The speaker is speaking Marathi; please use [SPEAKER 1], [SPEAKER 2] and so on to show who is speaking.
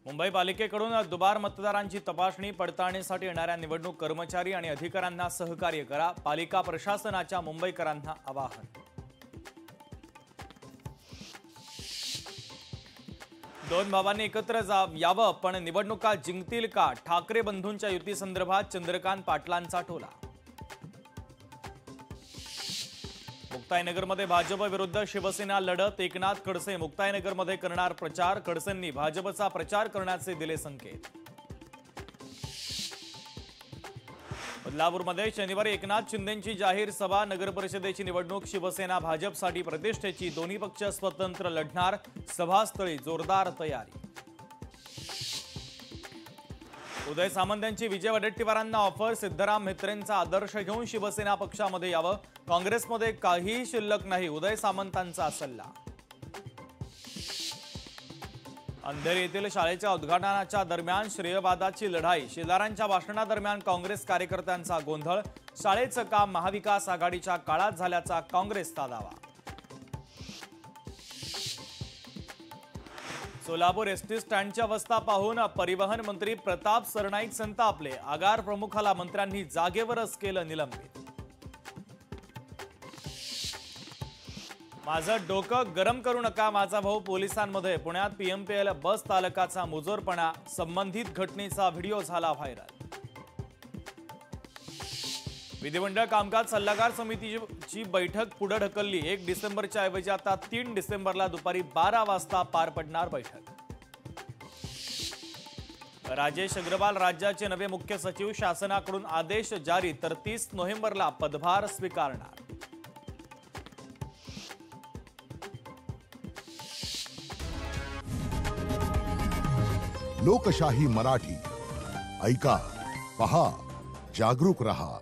[SPEAKER 1] मुंबई पालिकेकडून दुबार मतदारांची तपासणी पडताळणीसाठी येणाऱ्या निवडणूक कर्मचारी आणि अधिकाऱ्यांना सहकार्य करा, पालिका प्रशासनाच्या मुंबईकरांना आवाहन। दोन भावांनी एकत्र यावं पण निवडणुका जिंकतील का? ठाकरे बंधूंच्या युतीसंदर्भात चंद्रकांत पाटलांचा टोला। मुक्ताईनगरमध्ये भाजप विरुद्ध शिवसेना लढत, एकनाथ खडसे मुक्ताईनगरमध्ये करणार प्रचार, खडसेंनी भाजपचा प्रचार करण्याचे दिले संकेत। बदलापूरमध्ये शनिवारी एकनाथ शिंदेंची जाहीर सभा, नगर परिषदेची निवडणूक शिवसेना भाजपसाठी प्रतिष्ठेची, दोन्ही पक्ष स्वतंत्र लढणार, सभास्थळी जोरदार तयारी। उदय सामंत यांची विजय वडेट्टीवारांना ऑफर, सिद्धराम म्हेत्रेंचा आदर्श घेऊन शिवसेना पक्षामध्ये यावं, काँग्रेसमध्ये काहीही शिल्लक नाही, उदय सामंतांचा सल्ला। अंधेरी येथील शाळेच्या उद्घाटनाच्या दरम्यान श्रेयवादाची लढाई, शेजाऱ्यांच्या भाषणादरम्यान काँग्रेस कार्यकर्त्यांचा गोंधळ, शाळेचं काम महाविकास आघाडीच्या काळात झाल्याचा काँग्रेसचा दावा। सोलापूर एसटी स्टँडच्या अवस्था पाहून परिवहन मंत्री प्रताप सरनाईक संतापले, आगार प्रमुखाला मंत्र्यांनी जागेवरच केलं निलंबित। माझं डोकं गरम करू नका, माझा भाऊ पोलिसांमध्ये, पुण्यात पीएमपीएल बस चालकाचा मुजोरपणा, संबंधित घटनेचा व्हिडिओ झाला व्हायरल। विधिमंडळ कामकाज सल्लागार समितीची बैठक पुढे ढकलली, 1 डिसेंबरच्या ऐवजी आता 3 डिसेंबरला दुपारी 12 वाजता पार पडणार बैठक। राजेश अग्रवाल राज्याचे नवे मुख्य सचिव, शासनाकडून आदेश जारी, तर 30 नोव्हेंबरला पदभार स्वीकारणार।
[SPEAKER 2] लोकशाही मराठी ऐका, पहा, जागरूक रहा।